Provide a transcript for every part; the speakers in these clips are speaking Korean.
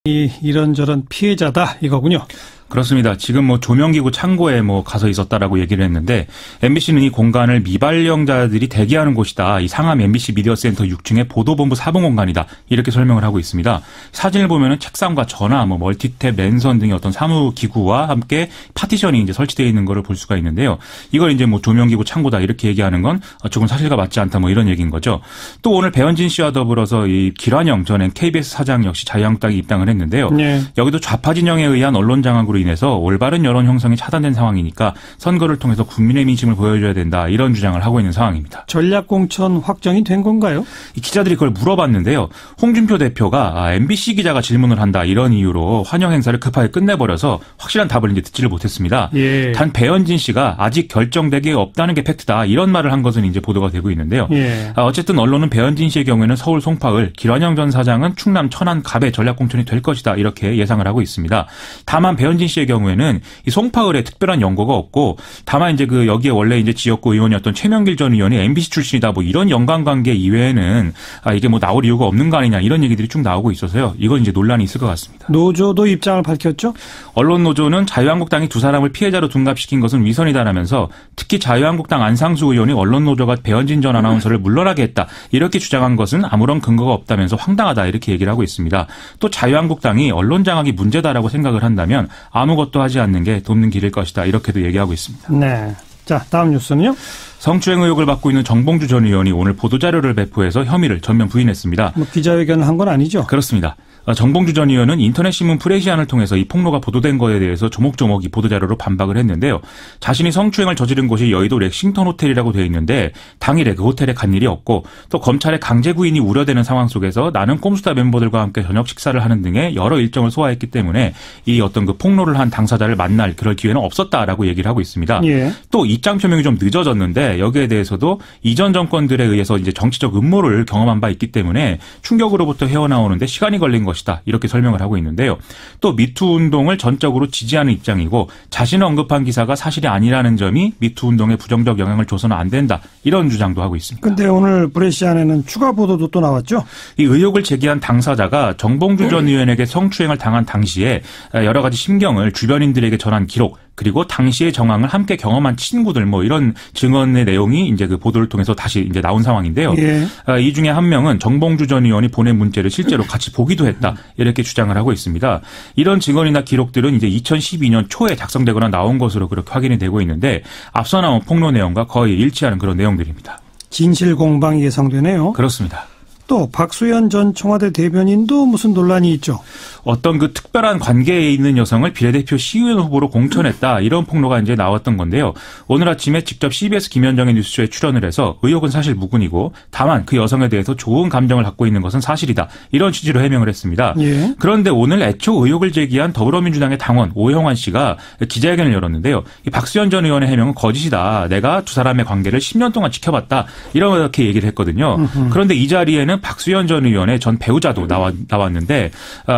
이런저런 피해자다 이거군요. 그렇습니다. 지금 조명기구 창고에 가서 있었다라고 얘기를 했는데 MBC는 이 공간을 미발령자들이 대기하는 곳이다. 이 상암 MBC 미디어 센터 6층의 보도본부 사봉 공간이다. 이렇게 설명을 하고 있습니다. 사진을 보면은 책상과 전화, 멀티탭, 랜선 등의 어떤 사무기구와 함께 파티션이 이제 설치되어 있는 것을 볼 수가 있는데요. 이걸 이제 조명기구 창고다 이렇게 얘기하는 건 조금 사실과 맞지 않다 이런 얘기인 거죠. 또 오늘 배현진 씨와 더불어서 이 길환영 전 KBS 사장 역시 자유한국당에 입당을 했는데요. 네. 여기도 좌파 진영에 의한 언론 장악으로 인해서 올바른 여론 형성이 차단된 상황이니까 선거를 통해서 국민의 민심을 보여줘야 된다 이런 주장을 하고 있는 상황입니다. 전략공천 확정이 된 건가요? 이 기자들이 그걸 물어봤는데요. 홍준표 대표가 MBC 기자가 질문을 한다 이런 이유로 환영 행사를 급하게 끝내버려서 확실한 답을 이제 듣지를 못했습니다. 예. 단 배현진 씨가 아직 결정되기 없다는 게 팩트다 이런 말을 한 것은 이제 보도가 되고 있는데요. 예. 어쨌든 언론은 배현진 씨의 경우에는 서울 송파을, 길환영 전 사장은 충남 천안 갑의 전략공천이 될 것이다 이렇게 예상을 하고 있습니다. 다만 배현진 씨의 경우에는 이 송파을에 특별한 연고가 없고 다만 이제 여기에 원래 이제 지역구 의원이었던 최명길 전 의원이 MBC 출신이다 이런 연관관계 이외에는 이게 나올 이유가 없는 거 아니냐 이런 얘기들이 쭉 나오고 있어서요. 이건 이제 논란이 있을 것 같습니다. 노조도 입장을 밝혔죠? 언론 노조는 자유한국당이 두 사람을 피해자로 둔갑시킨 것은 위선이다라면서 특히 자유한국당 안상수 의원이 언론 노조가 배현진 전 아나운서를 물러나게 했다 이렇게 주장한 것은 아무런 근거가 없다면서 황당하다 이렇게 얘기를 하고 있습니다. 또 자유한국당이 언론 장악이 문제다라고 생각을 한다면 아무것도 하지 않는 게 돕는 길일 것이다 이렇게도 얘기하고 있습니다. 네. 자, 다음 뉴스는요? 성추행 의혹을 받고 있는 정봉주 전 의원이 오늘 보도자료를 배포해서 혐의를 전면 부인했습니다. 기자회견을 한 건 아니죠? 그렇습니다. 정봉주 전 의원은 인터넷신문 프레시안을 통해서 이 폭로가 보도된 거에 대해서 조목조목 이 보도자료로 반박을 했는데요. 자신이 성추행을 저지른 곳이 여의도 렉싱턴 호텔이라고 되어 있는데 당일에 그 호텔에 간 일이 없고 또 검찰의 강제 구인이 우려되는 상황 속에서 나는 꼼수다 멤버들과 함께 저녁 식사를 하는 등의 여러 일정을 소화했기 때문에 이 어떤 폭로를 한 당사자를 만날 그럴 기회는 없었다라고 얘기를 하고 있습니다. 예. 또 입장 표명이 좀 늦어졌는데 여기에 대해서도 이전 정권들에 의해서 이제 정치적 음모를 경험한 바 있기 때문에 충격으로부터 헤어나오는데 시간이 걸린 것이다. 이렇게 설명을 하고 있는데요. 또 미투 운동을 전적으로 지지하는 입장이고 자신을 언급한 기사가 사실이 아니라는 점이 미투 운동에 부정적 영향을 줘서는 안 된다. 이런 주장도 하고 있습니다. 그런데 오늘 브레시안에는 추가 보도도 또 나왔죠? 이 의혹을 제기한 당사자가 정봉주 전 의원에게 성추행을 당한 당시에 여러 가지 심경을 주변인들에게 전한 기록 그리고 당시의 정황을 함께 경험한 친구들 이런 증언의 내용이 이제 그 보도를 통해서 다시 이제 나온 상황인데요. 예. 이 중에 한 명은 정봉주 전 의원이 보낸 문자를 실제로 같이 보기도 했다. 이렇게 주장을 하고 있습니다. 이런 증언이나 기록들은 이제 2012년 초에 작성되거나 나온 것으로 그렇게 확인이 되고 있는데 앞서 나온 폭로 내용과 거의 일치하는 그런 내용들입니다. 진실 공방이 예상되네요. 그렇습니다. 또 박수현 전 청와대 대변인도 무슨 논란이 있죠? 어떤 특별한 관계에 있는 여성을 비례대표 시의원 후보로 공천했다 이런 폭로가 이제 나왔던 건데요. 오늘 아침에 직접 CBS 김현정의 뉴스쇼에 출연을 해서 의혹은 사실 무근이고 다만 그 여성에 대해서 좋은 감정을 갖고 있는 것은 사실이다 이런 취지로 해명을 했습니다. 예. 그런데 오늘 애초 의혹을 제기한 더불어민주당의 당원 오영환 씨가 기자회견을 열었는데요. 이 박수현 전 의원의 해명은 거짓이다. 내가 두 사람의 관계를 10년 동안 지켜봤다 이렇게 얘기를 했거든요. 그런데 이 자리에는 박수현 전 의원의 전 배우자도 나왔는데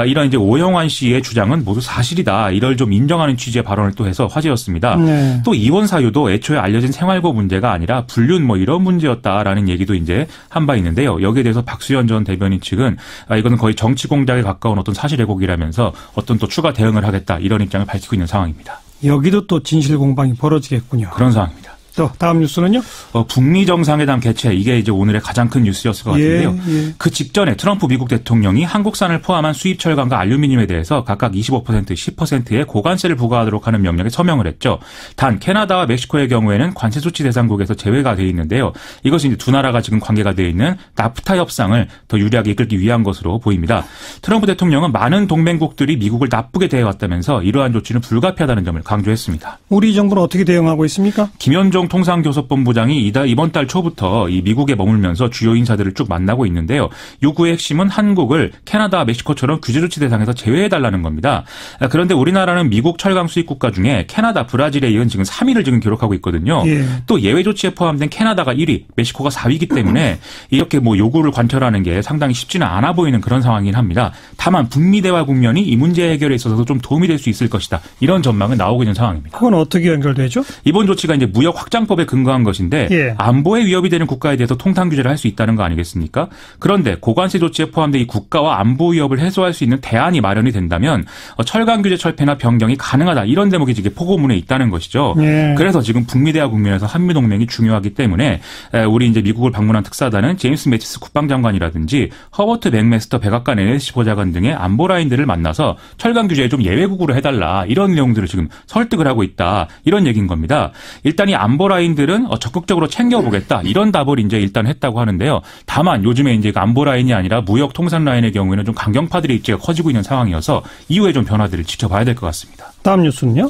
이런 이제 오영환 씨의 주장은 모두 사실이다. 이를 좀 인정하는 취지의 발언을 또 해서 화제였습니다. 네. 또 이혼 사유도 애초에 알려진 생활고 문제가 아니라 불륜 이런 문제였다라는 얘기도 이제 한 바 있는데요. 여기에 대해서 박수현 전 대변인 측은 이거는 거의 정치 공작에 가까운 어떤 사실 왜곡이라면서 어떤 또 추가 대응을 하겠다 이런 입장을 밝히고 있는 상황입니다. 여기도 또 진실 공방이 벌어지겠군요. 그런 상황입니다. 또 다음 뉴스는요? 북미 정상회담 개최 이게 이제 오늘의 가장 큰 뉴스였을 것 같은데요. 예. 그 직전에 트럼프 미국 대통령이 한국산을 포함한 수입 철강과 알루미늄에 대해서 각각 25%, 10%의 고관세를 부과하도록 하는 명령에 서명을 했죠. 단 캐나다와 멕시코의 경우에는 관세 조치 대상국에서 제외가 되어 있는데요. 이것이 이제 두 나라가 지금 관계가 되어 있는 나프타 협상을 더 유리하게 이끌기 위한 것으로 보입니다. 트럼프 대통령은 많은 동맹국들이 미국을 나쁘게 대해왔다면서 이러한 조치는 불가피하다는 점을 강조했습니다. 우리 정부는 어떻게 대응하고 있습니까? 김현종 통상교섭본부장이 이번 달 초부터 이 미국에 머물면서 주요 인사들을 쭉 만나고 있는데요. 요구의 핵심은 한국을 캐나다, 멕시코처럼 규제조치 대상에서 제외해달라는 겁니다. 그런데 우리나라는 미국 철강 수입 국가 중에 캐나다, 브라질에 이은 지금 3위를 지금 기록하고 있거든요. 예. 또 예외 조치에 포함된 캐나다가 1위, 멕시코가 4위이기 때문에 이렇게 요구를 관철하는 게 상당히 쉽지는 않아 보이는 그런 상황이긴 합니다. 다만 북미 대화 국면이 이 문제 해결에 있어서도 좀 도움이 될 수 있을 것이다. 이런 전망은 나오고 있는 상황입니다. 그건 어떻게 연결되죠? 이번 조치가 이제 무역 확장 국장법에 근거한 것인데 예. 안보에 위협이 되는 국가에 대해서 통상 규제를 할 수 있다는 거 아니겠습니까? 그런데 고관세 조치에 포함된 이 국가와 안보 위협을 해소할 수 있는 대안이 마련이 된다면 철강 규제 철폐나 변경이 가능하다. 이런 대목이 이게 포고문에 있다는 것이죠. 예. 그래서 지금 북미대화 국면에서 한미동맹이 중요하기 때문에 우리 이제 미국을 방문한 특사단은 제임스 매티스 국방장관이라든지 허버트 맥메스터 백악관 NSC 보좌관 등의 안보 라인들을 만나서 철강 규제에 좀 예외국으로 해달라. 이런 내용들을 지금 설득을 하고 있다. 이런 얘기인 겁니다. 일단 이 안보 라인들은 적극적으로 챙겨보겠다. 이런 답을 이제 일단 했다고 하는데요. 다만 요즘에 이제 안보 라인이 아니라 무역 통상 라인의 경우에는 좀 강경파들의 입지가 커지고 있는 상황이어서 이후에 좀 변화들을 지켜봐야 될 것 같습니다. 다음 뉴스는요?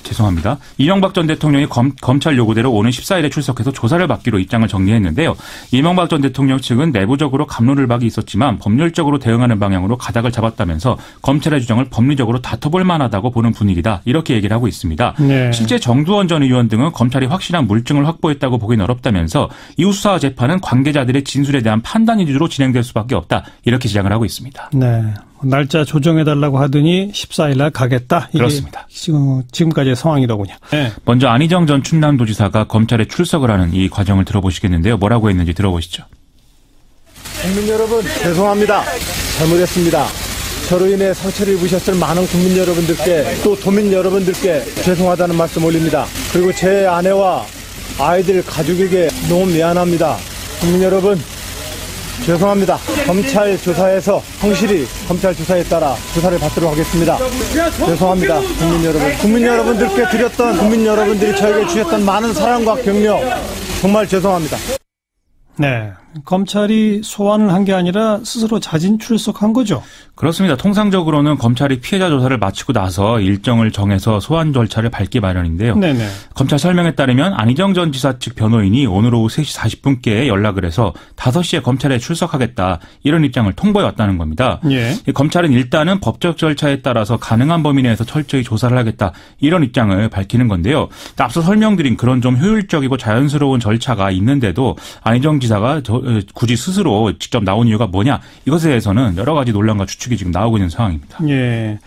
죄송합니다. 이명박 전 대통령이 검찰 요구대로 오는 14일에 출석해서 조사를 받기로 입장을 정리했는데요. 이명박 전 대통령 측은 내부적으로 갑론을박이 있었지만 법률적으로 대응하는 방향으로 가닥을 잡았다면서 검찰의 주장을 법리적으로 다퉈볼 만하다고 보는 분위기다. 이렇게 얘기를 하고 있습니다. 네. 실제 정두원 전 의원 등은 검찰이 확실한 물증을 확보했다고 보기는 어렵다면서 이후 수사와 재판은 관계자들의 진술에 대한 판단 위주로 진행될 수밖에 없다. 이렇게 지적을 하고 있습니다. 네. 날짜 조정해달라고 하더니 14일 날 가겠다. 이게 그렇습니다. 지금까지의 상황이더군요. 네. 먼저 안희정 전 충남도지사가 검찰에 출석을 하는 이 과정을 들어보시겠는데요. 뭐라고 했는지 들어보시죠. 국민 여러분 죄송합니다. 잘못했습니다. 저로 인해 상처를 입으셨을 많은 국민 여러분들께 또 도민 여러분들께 죄송하다는 말씀 올립니다. 그리고 제 아내와 아이들 가족에게 너무 미안합니다. 국민 여러분 죄송합니다. 검찰 조사에서 성실히 검찰 조사에 따라 조사를 받도록 하겠습니다. 죄송합니다. 국민 여러분. 국민 여러분들께 드렸던 국민 여러분들이 저에게 주셨던 많은 사랑과 격려 정말 죄송합니다. 네. 검찰이 소환을 한 게 아니라 스스로 자진 출석한 거죠. 그렇습니다. 통상적으로는 검찰이 피해자 조사를 마치고 나서 일정을 정해서 소환 절차를 밟기 마련인데요. 네네. 검찰 설명에 따르면 안희정 전 지사 측 변호인이 오늘 오후 3시 40분께 연락을 해서 5시에 검찰에 출석하겠다. 이런 입장을 통보해 왔다는 겁니다. 예. 검찰은 일단은 법적 절차에 따라서 가능한 범위 내에서 철저히 조사를 하겠다. 이런 입장을 밝히는 건데요. 앞서 설명드린 그런 좀 효율적이고 자연스러운 절차가 있는데도 안희정 지사가 굳이 스스로 직접 나온 이유가 뭐냐. 이것에 대해서는 여러 가지 논란과 추측이 지금 나오고 있는 상황입니다. 예.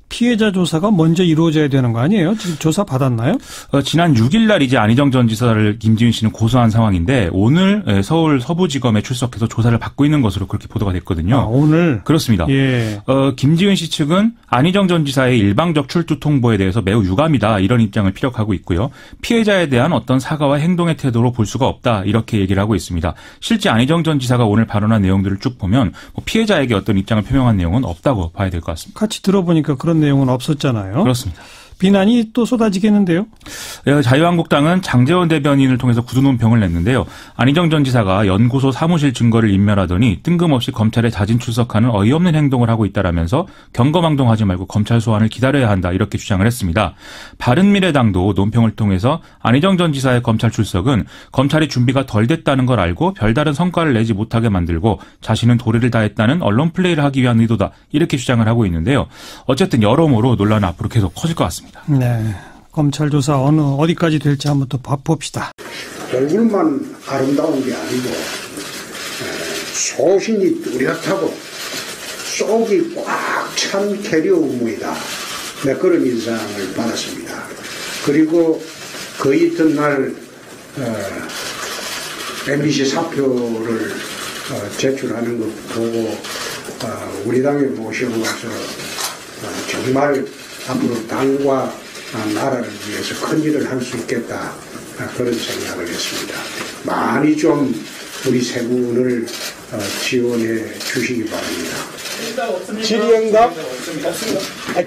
피해자 조사가 먼저 이루어져야 되는 거 아니에요? 지금 조사 받았나요? 지난 6일 날 이제 안희정 전 지사를 김지은 씨는 고소한 상황인데 오늘 서울 서부지검에 출석해서 조사를 받고 있는 것으로 그렇게 보도가 됐거든요. 아, 오늘? 그렇습니다. 예. 김지은 씨 측은 안희정 전 지사의 일방적 출두 통보에 대해서 매우 유감이다 이런 입장을 피력하고 있고요. 피해자에 대한 어떤 사과와 행동의 태도로 볼 수가 없다 이렇게 얘기를 하고 있습니다. 실제 안희정 전 지사가 오늘 발언한 내용들을 쭉 보면 피해자에게 어떤 입장을 표명한 내용은 없다고 봐야 될 것 같습니다. 같이 들어보니까 그런 내용은 없었잖아요. 그렇습니다. 비난이 또 쏟아지겠는데요? 자유한국당은 장제원 대변인을 통해서 구두논평을 냈는데요. 안희정 전 지사가 연구소 사무실 증거를 인멸하더니 뜬금없이 검찰에 자진 출석하는 어이없는 행동을 하고 있다라면서 경거망동하지 말고 검찰 소환을 기다려야 한다 이렇게 주장을 했습니다. 바른미래당도 논평을 통해서 안희정 전 지사의 검찰 출석은 검찰이 준비가 덜 됐다는 걸 알고 별다른 성과를 내지 못하게 만들고 자신은 도리를 다했다는 언론 플레이를 하기 위한 의도다 이렇게 주장을 하고 있는데요. 어쨌든 여러모로 논란은 앞으로 계속 커질 것 같습니다. 네. 검찰 조사 어디까지 될지 한번 더 봅시다. 얼굴만 아름다운 게 아니고 소신이 뚜렷하고 속이 꽉 찬 캐리어 의무이다. 네, 그런 인상을 받았습니다. 그리고 그 이튿날 MBC 사표를 제출하는 것 보고 우리 당에 모시고 와서 정말 앞으로 당과 나라를 위해서 큰 일을 할 수 있겠다 그런 생각을 했습니다. 많이 좀 우리 세 분을 지원해 주시기 바랍니다. 질의응답?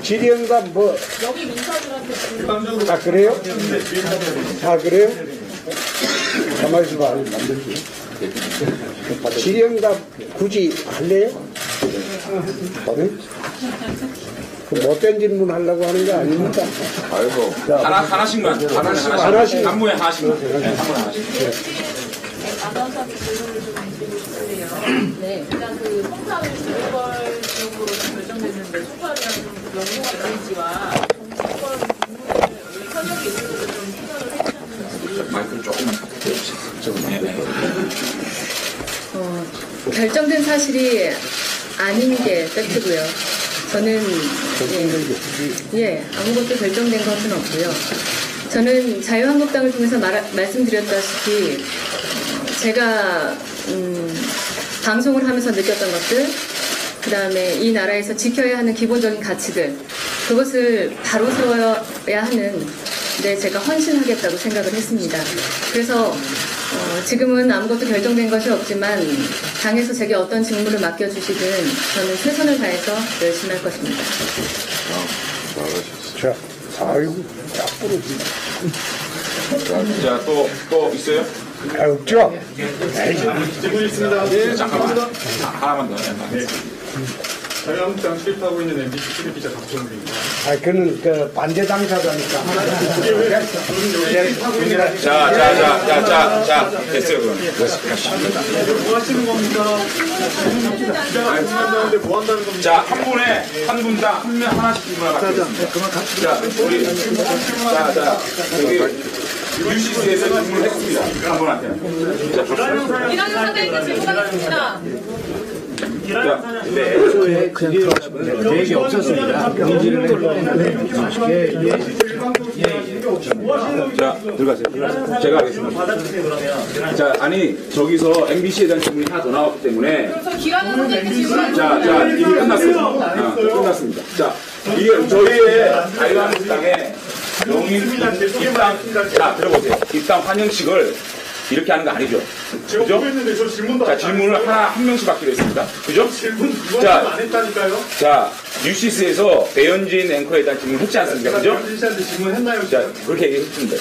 질의응답 뭐? 여기 민사들한테. 아 그래요? 아 그래요? 가만히 있어봐. 질의응답 굳이 할래요? 응? 그 못된 질문 하려고 하는 게 아닙니다. 아이고. 하나씩만. 단무에 하나씩만. 아나운서한테 질문을 좀 드리고 네. 일단 그 송파를 재벌 지역으로 결정됐는데 송파라는 연구가 있는지와 정치권 국민을 현역에 있어서 좀 생각을 해주셨는지. 마이크를 조금 결정된 사실이 아닌 게 팩트고요. 저는 아무것도 결정된 것은 없고요. 저는 자유한국당을 통해서 말씀드렸다시피 제가 방송을 하면서 느꼈던 것들, 그 다음에 이 나라에서 지켜야 하는 기본적인 가치들, 그것을 바로 세워야 하는 데 제가 헌신하겠다고 생각을 했습니다. 그래서 지금은 아무것도 결정된 것이 없지만 당에서 제게 어떤 직무를 맡겨주시든 저는 최선을 다해서 열심히 할 것입니다. 자, 아이고, 앞으로. 자, 또 있어요? 없죠? 질문 있습니다. 잠깐만. 하나만 더. 자유한국당 출입하고 있는 MBC 출입기자 박종욱입니다. 그는 그 반대 당사자니까. 자, 됐어요, 그럼. 뭐 하시는 겁니까? 기자한다는데 뭐 한다는 겁니까? 자, 한 분당 한 명 하나씩 질문하겠습니다. 자, 여기 UCC에서 질문을 했습니다. 한 분한테. 자, 박수. 이런 사장님께 질문하겠습니다. 근데 애초에 그게 계획이 없었습니다. 경질을 자, 들어가세요. 제가 하겠습니다. 자, 아니, 저기서 MBC에 대한 질문이 하나 더 나왔기 때문에. 기라는 사장님께 질문하겠습니다. 자, 이미 끝났어요. 끝났습니다. 자, 이게 저희의 자유한국당의 영인 입당, 자, 들어보세요. 입당 환영식을 이렇게 하는 거 아니죠? 제가 그죠? 보겠는데 저 질문도 자, 질문을 한 명씩 받기로 했습니다. 그죠? 질문 자, 안 했다니까요? 자, UCC에서 배현진 앵커에 대한 질문 했지 않습니까? 그죠? 씨한테 질문했나요? 자, 그렇게 얘기했습니다.